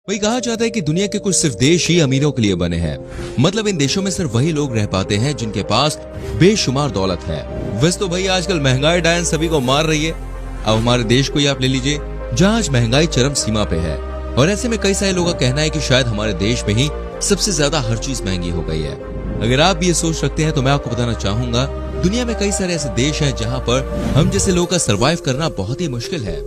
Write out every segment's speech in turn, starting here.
वही कहा जाता है कि दुनिया के कुछ सिर्फ देश ही अमीरों के लिए बने हैं। मतलब इन देशों में सिर्फ वही लोग रह पाते हैं जिनके पास बेशुमार दौलत है। वैसे तो भाई आजकल महंगाई डायन सभी को मार रही है। अब हमारे देश को ही आप ले लीजिए, जहाँ आज महंगाई चरम सीमा पे है। और ऐसे में कई सारे लोगों का कहना है कि शायद हमारे देश में ही सबसे ज्यादा हर चीज महंगी हो गई है। अगर आप भी ये सोच रखते हैं तो मैं आपको बताना चाहूंगा, दुनिया में कई सारे ऐसे देश हैं जहाँ पर हम जैसे लोगों का सरवाइव करना बहुत ही मुश्किल है।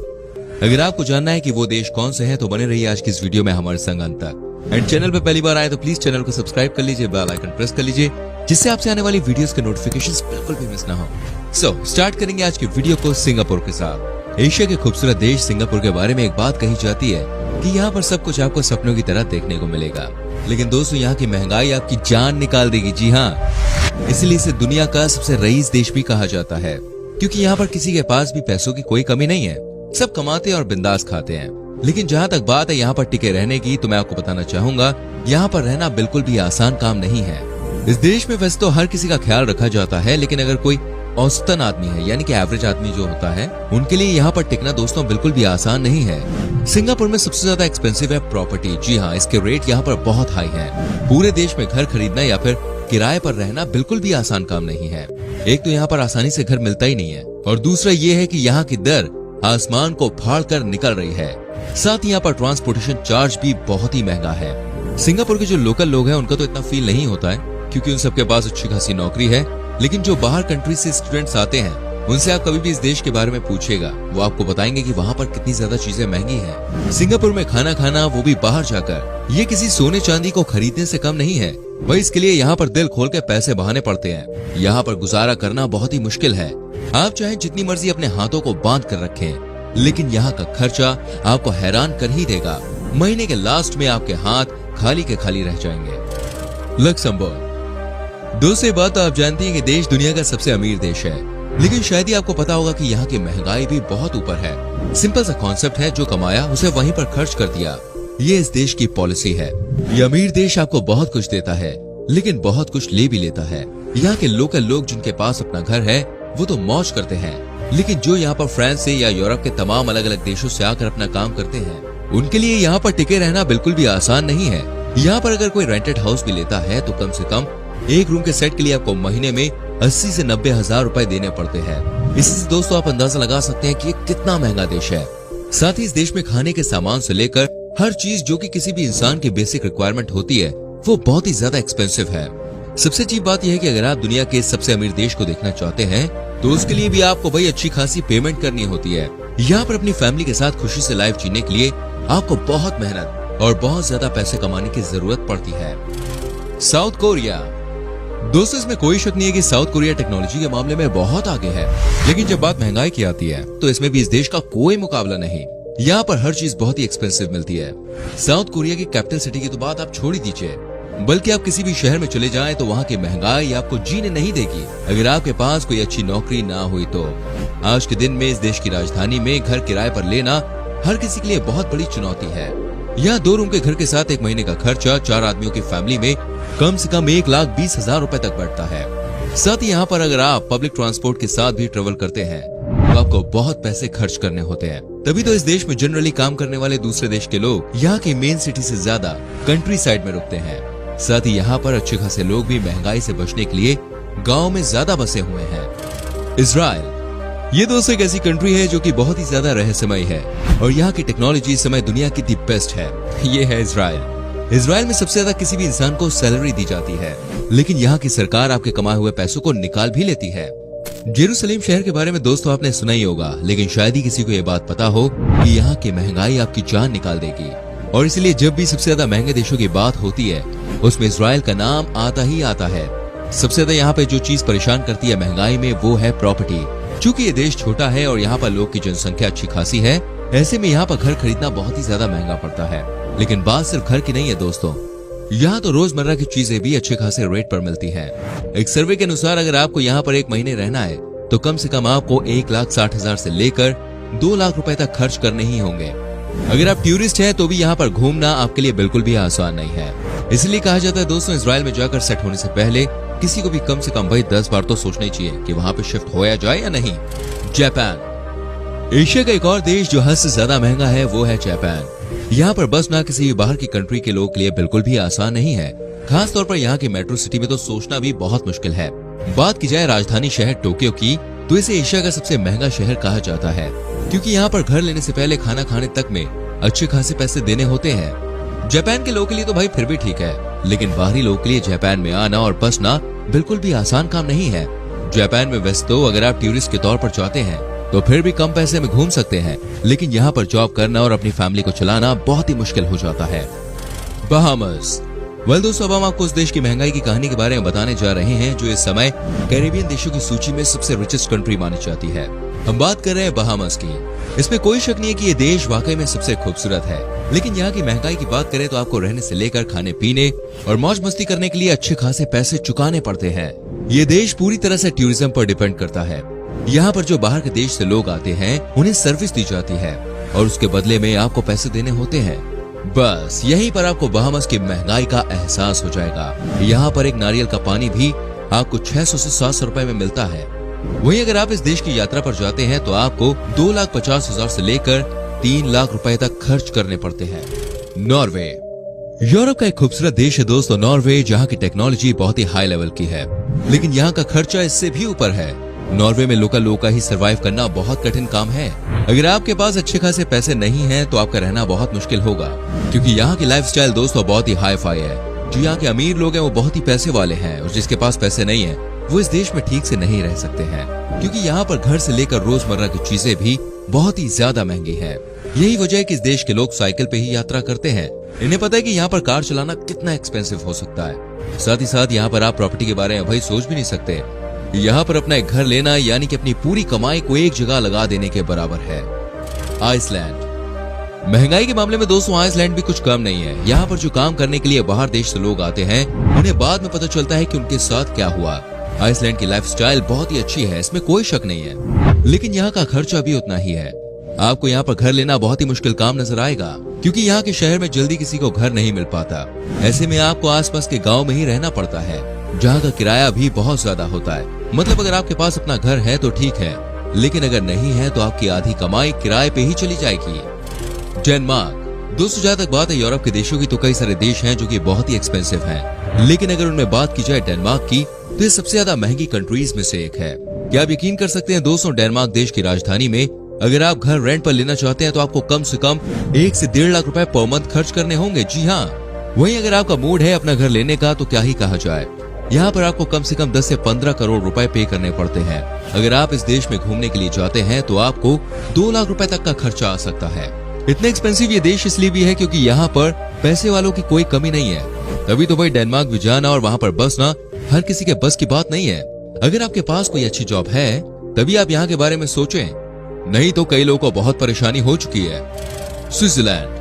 अगर आपको जानना है कि वो देश कौन से हैं तो बने रहिए आज की इस वीडियो में हमारे संग अंत तक। एंड चैनल पे पहली बार आए तो प्लीज चैनल को सब्सक्राइब कर लीजिए, बेल आइकन प्रेस कर लीजिए, जिससे आपसे आने वाली वीडियोस के नोटिफिकेशंस बिल्कुल भी मिस ना हो। सो स्टार्ट करेंगे आज की वीडियो को सिंगापुर के साथ। एशिया के खूबसूरत देश सिंगापुर के बारे में एक बात कही जाती है कि यहाँ पर सब कुछ आपको सपनों की तरह देखने को मिलेगा, लेकिन दोस्तों यहाँ की महंगाई आपकी जान निकाल देगी। जी हाँ, इसलिए इसे दुनिया का सबसे रईस देश भी कहा जाता है, क्योंकि यहाँ पर किसी के पास भी पैसों की कोई कमी नहीं है। सब कमाते और बिंदास खाते हैं। लेकिन जहाँ तक बात है यहाँ पर टिके रहने की, तो मैं आपको बताना चाहूंगा यहाँ पर रहना बिल्कुल भी आसान काम नहीं है। इस देश में वैसे तो हर किसी का ख्याल रखा जाता है, लेकिन अगर कोई औसतन आदमी है यानी कि एवरेज आदमी जो होता है, उनके लिए यहाँ पर टिकना दोस्तों बिल्कुल भी आसान नहीं है। सिंगापुर में सबसे ज्यादा एक्सपेंसिव है प्रॉपर्टी। जी हाँ, इसके रेट यहाँ पर बहुत हाई हैं। पूरे देश में घर खरीदना या फिर किराए पर रहना बिल्कुल भी आसान काम नहीं है। एक तो यहाँ पर आसानी से घर मिलता ही नहीं है, और दूसरा ये है कि यहाँ की दर आसमान को फाड़ कर निकल रही है। साथ ही यहाँ पर ट्रांसपोर्टेशन चार्ज भी बहुत ही महंगा है। सिंगापुर के जो लोकल लोग हैं उनका तो इतना फील नहीं होता है, क्योंकि उन सबके पास अच्छी खासी नौकरी है। लेकिन जो बाहर कंट्री से स्टूडेंट्स आते हैं, उनसे आप कभी भी इस देश के बारे में पूछेगा, वो आपको बताएंगे कि वहाँ पर कितनी ज्यादा चीजें महंगी हैं। सिंगापुर में खाना खाना, वो भी बाहर जाकर, ये किसी सोने चांदी को खरीदने से कम नहीं है। वही इसके लिए यहाँ पर दिल खोल के पैसे बहाने पड़ते हैं। यहाँ पर गुजारा करना बहुत ही मुश्किल है। आप चाहे जितनी मर्जी अपने हाथों को बांध कर रखें, लेकिन यहाँ का खर्चा आपको हैरान कर ही देगा। महीने के लास्ट में आपके हाथ खाली के खाली रह जाएंगे। लक्समबर्ग। दोस्तों ये बात तो आप जानती हैं कि देश दुनिया का सबसे अमीर देश है, लेकिन शायद ही आपको पता होगा कि यहाँ की महंगाई भी बहुत ऊपर है। सिंपल सा कॉन्सेप्ट है, जो कमाया उसे वहीं पर खर्च कर दिया। ये इस देश की पॉलिसी है। ये अमीर देश आपको बहुत कुछ देता है, लेकिन बहुत कुछ ले भी लेता है। यहाँ के लोकल लोग जिनके पास अपना घर है, वो तो मौज करते हैं, लेकिन जो यहाँ पर फ्रांस से या यूरोप के तमाम अलग अलग देशों से आकर अपना काम करते हैं, उनके लिए यहाँ पर टिके रहना बिल्कुल भी आसान नहीं है। यहाँ पर अगर कोई रेंटेड हाउस भी लेता है तो कम से कम एक रूम के सेट के लिए आपको महीने में 80 से 90 हजार रुपए देने पड़ते हैं। इससे दोस्तों आप अंदाजा लगा सकते हैं कि ये कितना महंगा देश है। साथ ही इस देश में खाने के सामान से लेकर हर चीज जो कि किसी भी इंसान की बेसिक रिक्वायरमेंट होती है, वो बहुत ही ज्यादा एक्सपेंसिव है। सबसे अजीब बात यह है कि अगर आप दुनिया के सबसे अमीर देश को देखना चाहते हैं, तो उसके लिए भी आपको भाई अच्छी खासी पेमेंट करनी होती है। यहाँ पर अपनी फैमिली के साथ खुशी से लाइफ जीने के लिए आपको बहुत मेहनत और बहुत ज्यादा पैसे कमाने की जरूरत पड़ती है। South Korea. दोस्तों इसमें कोई शक नहीं है कि साउथ कोरिया टेक्नोलॉजी के मामले में बहुत आगे है, लेकिन जब बात महंगाई की आती है तो इसमें भी इस देश का कोई मुकाबला नहीं। यहाँ पर हर चीज बहुत ही एक्सपेंसिव मिलती है। साउथ कोरिया की कैपिटल सिटी की तो बात आप छोड़ ही दीजिए, बल्कि आप किसी भी शहर में चले जाएं तो वहाँ की महंगाई आपको जीने नहीं देगी अगर आपके पास कोई अच्छी नौकरी ना हुई तो। आज के दिन में इस देश की राजधानी में घर किराए पर लेना हर किसी के लिए बहुत बड़ी चुनौती है। यहाँ 2 रूम के घर के साथ एक महीने का खर्चा 4 आदमियों की फैमिली में कम से कम 1,20,000 रुपए तक बैठता है। साथ ही यहाँ पर अगर आप पब्लिक ट्रांसपोर्ट के साथ भी ट्रेवल करते हैं तो आपको बहुत पैसे खर्च करने होते हैं। तभी तो इस देश में जनरली काम करने वाले दूसरे देश के लोग यहाँ की मेन सिटी से ज्यादा कंट्री साइड में रुकते हैं। साथ ही यहाँ पर अच्छे खासे लोग भी महंगाई से बचने के लिए गाँव में ज्यादा बसे हुए हैं। इजराइल। ये दोस्तों एक ऐसी कंट्री है जो कि बहुत ही ज्यादा रहस्यमय है, और यहाँ की टेक्नोलॉजी इस समय दुनिया की दी बेस्ट है। ये है इजराइल। इजराइल में सबसे ज्यादा किसी भी इंसान को सैलरी दी जाती है, लेकिन यहाँ की सरकार आपके कमाए हुए पैसों को निकाल भी लेती है। जेरूसलेम शहर के बारे में दोस्तों आपने सुना ही होगा, लेकिन शायद ही किसी को ये बात पता हो कि यहाँ की महंगाई आपकी जान निकाल देगी। और इसलिए जब भी सबसे ज्यादा महंगे देशों की बात होती है, उसमें इजराइल का नाम आता ही आता है। सबसे ज्यादा यहाँ पे जो चीज परेशान करती है महंगाई में, वो है प्रॉपर्टी। चूंकि ये देश छोटा है और यहाँ पर लोग की जनसंख्या अच्छी खासी है, ऐसे में यहाँ पर घर खरीदना बहुत ही ज्यादा महंगा पड़ता है। लेकिन बात सिर्फ घर की नहीं है दोस्तों, यहाँ तो रोजमर्रा की चीजें भी अच्छे खासे रेट पर मिलती हैं। एक सर्वे के अनुसार अगर आपको यहाँ पर 1 महीने रहना है तो कम से कम आपको 1,60,000 से लेकर 2 लाख रुपए तक खर्च करने ही होंगे। अगर आप टूरिस्ट हैं तो भी यहाँ पर घूमना आपके लिए बिल्कुल भी आसान नहीं है। इसलिए कहा जाता है दोस्तों, इजराइल में जाकर सेट होने से पहले किसी को भी कम से कम भाई 10 बार तो सोचना ही चाहिए कि वहाँ पे शिफ्ट होया जाए या नहीं। जापान। एशिया का एक और देश जो हद से ज्यादा महंगा है वो है जापान। यहाँ पर बसना किसी भी बाहर की कंट्री के लोग के लिए बिल्कुल भी आसान नहीं है। खास तौर पर यहाँ की मेट्रो सिटी में तो सोचना भी बहुत मुश्किल है। बात की जाए राजधानी शहर टोक्यो की, तो इसे एशिया का सबसे महंगा शहर कहा जाता है, क्योंकि यहाँ पर घर लेने से पहले खाना खाने तक में अच्छे खासे पैसे देने होते हैं। जापान के लोगों के लिए तो भाई फिर भी ठीक है, लेकिन बाहरी लोगों के लिए जापान में आना और बसना बिल्कुल भी आसान काम नहीं है। जापान में वैसे तो अगर आप टूरिस्ट के तौर पर जाते हैं तो फिर भी कम पैसे में घूम सकते हैं, लेकिन यहाँ पर जॉब करना और अपनी फैमिली को चलाना बहुत ही मुश्किल हो जाता है। बहामास। वेल दोस्तों, अब हम आपको उस देश की महंगाई की कहानी के बारे में बताने जा रहे हैं जो इस समय कैरेबियन देशों की सूची में सबसे रिचेस्ट कंट्री मानी जाती है। हम बात कर रहे हैं बहामास की। इसमें कोई शक नहीं है कि ये देश वाकई में सबसे खूबसूरत है, लेकिन यहाँ की महंगाई की बात करें तो आपको रहने से लेकर खाने पीने और मौज मस्ती करने के लिए अच्छे खासे पैसे चुकाने पड़ते हैं। ये देश पूरी तरह से टूरिज्म पर डिपेंड करता है। यहाँ पर जो बाहर के देश से लोग आते हैं उन्हें सर्विस दी जाती है और उसके बदले में आपको पैसे देने होते हैं। बस यहीं पर आपको बहामास की महंगाई का एहसास हो जाएगा। यहाँ पर एक नारियल का पानी भी आपको 600 से 700 रुपए में मिलता है। वहीं अगर आप इस देश की यात्रा पर जाते हैं तो आपको 2,50,000 से लेकर 3 लाख रुपए तक खर्च करने पड़ते हैं। नॉर्वे यूरोप का एक खूबसूरत देश है दोस्तों नॉर्वे, जहाँ की टेक्नोलॉजी बहुत ही हाई लेवल की है, लेकिन यहाँ का खर्चा इससे भी ऊपर है। नॉर्वे में लोकल लोगों का ही सरवाइव करना बहुत कठिन काम है। अगर आपके पास अच्छे खासे पैसे नहीं हैं तो आपका रहना बहुत मुश्किल होगा, क्योंकि यहाँ की लाइफस्टाइल दोस्तों बहुत ही हाई फाई है। जो यहाँ के अमीर लोग हैं वो बहुत ही पैसे वाले हैं और जिसके पास पैसे नहीं है वो इस देश में ठीक से नहीं रह सकते हैं, क्योंकि यहाँ पर घर से लेकर रोजमर्रा की चीजें भी बहुत ही ज्यादा महंगी है। यही वजह है कि इस देश के लोग साइकिल पे ही यात्रा करते हैं। इन्हें पता है कि यहाँ पर कार चलाना कितना एक्सपेंसिव हो सकता है। साथ ही साथ यहाँ पर आप प्रॉपर्टी के बारे में भाई सोच भी नहीं सकते। यहाँ पर अपना एक घर लेना यानी कि अपनी पूरी कमाई को एक जगह लगा देने के बराबर है। आइसलैंड। महंगाई के मामले में दोस्तों आइसलैंड भी कुछ कम नहीं है। यहाँ पर जो काम करने के लिए बाहर देश से लोग आते हैं उन्हें बाद में पता चलता है कि उनके साथ क्या हुआ। आइसलैंड की लाइफस्टाइल बहुत ही अच्छी है, इसमें कोई शक नहीं है, लेकिन यहाँ का खर्चा भी उतना ही है। आपको यहाँ पर घर लेना बहुत ही मुश्किल काम नजर आएगा, क्योंकि यहाँ के शहर में जल्दी किसी को घर नहीं मिल पाता। ऐसे में आपको आसपास के गांव में ही रहना पड़ता है, जहाँ का किराया भी बहुत ज्यादा होता है। मतलब अगर आपके पास अपना घर है तो ठीक है, लेकिन अगर नहीं है तो आपकी आधी कमाई किराए पे ही चली जाएगी। डेनमार्क। दोस्तों जहाँ तक बात है यूरोप के देशों की, तो कई सारे देश हैं जो कि बहुत ही एक्सपेंसिव हैं, लेकिन अगर उनमें बात की जाए डेनमार्क की तो ये सबसे ज्यादा महंगी कंट्रीज में से एक है। क्या आप यकीन कर सकते हैं दोस्तों, डेनमार्क देश की राजधानी में अगर आप घर रेंट पर लेना चाहते हैं तो आपको कम से कम 1 से 1.5 लाख रुपए पर मंथ खर्च करने होंगे। जी हाँ, वहीं अगर आपका मूड है अपना घर लेने का तो क्या ही कहा जाए, यहाँ पर आपको कम से कम 10 से 15 करोड़ रुपए पे करने पड़ते हैं। अगर आप इस देश में घूमने के लिए जाते हैं तो आपको 2 लाख रुपए तक का खर्चा आ सकता है। इतना एक्सपेंसिव ये देश इसलिए भी है क्योंकि यहाँ पर पैसे वालों की कोई कमी नहीं है। तभी तो भाई डेनमार्क भी जाना और वहाँ पर बसना हर किसी के बस की बात नहीं है। अगर आपके पास कोई अच्छी जॉब है तभी आप यहाँ के बारे में सोचें, नहीं तो कई लोगों को बहुत परेशानी हो चुकी है। स्विट्जरलैंड।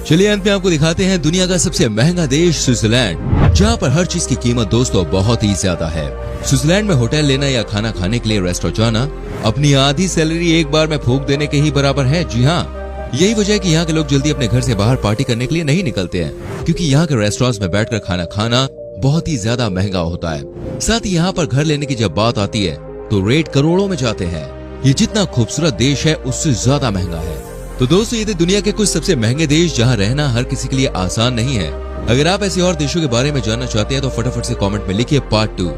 चलिए अंत में आपको दिखाते हैं दुनिया का सबसे महंगा देश स्विट्जरलैंड, जहाँ पर हर चीज की कीमत दोस्तों बहुत ही ज्यादा है। स्विट्जरलैंड में होटल लेना या खाना खाने के लिए रेस्टोरेंट जाना अपनी आधी सैलरी एक बार में फूंक देने के ही बराबर है। जी हाँ, यही वजह है कि यहाँ के लोग जल्दी अपने घर से बाहर पार्टी करने के लिए नहीं निकलते हैं, क्योंकि यहाँ के रेस्टोरेंट्स में बैठकर खाना खाना बहुत ही ज्यादा महंगा होता है। साथ ही यहाँ पर घर लेने की जब बात आती है तो रेट करोड़ों में जाते हैं। ये जितना खूबसूरत देश है उससे ज्यादा महंगा है। तो दोस्तों ये थे दुनिया के कुछ सबसे महंगे देश जहाँ रहना हर किसी के लिए आसान नहीं है। अगर आप ऐसे और देशों के बारे में जानना चाहते हैं तो फटाफट से कमेंट में लिखिए पार्ट 2।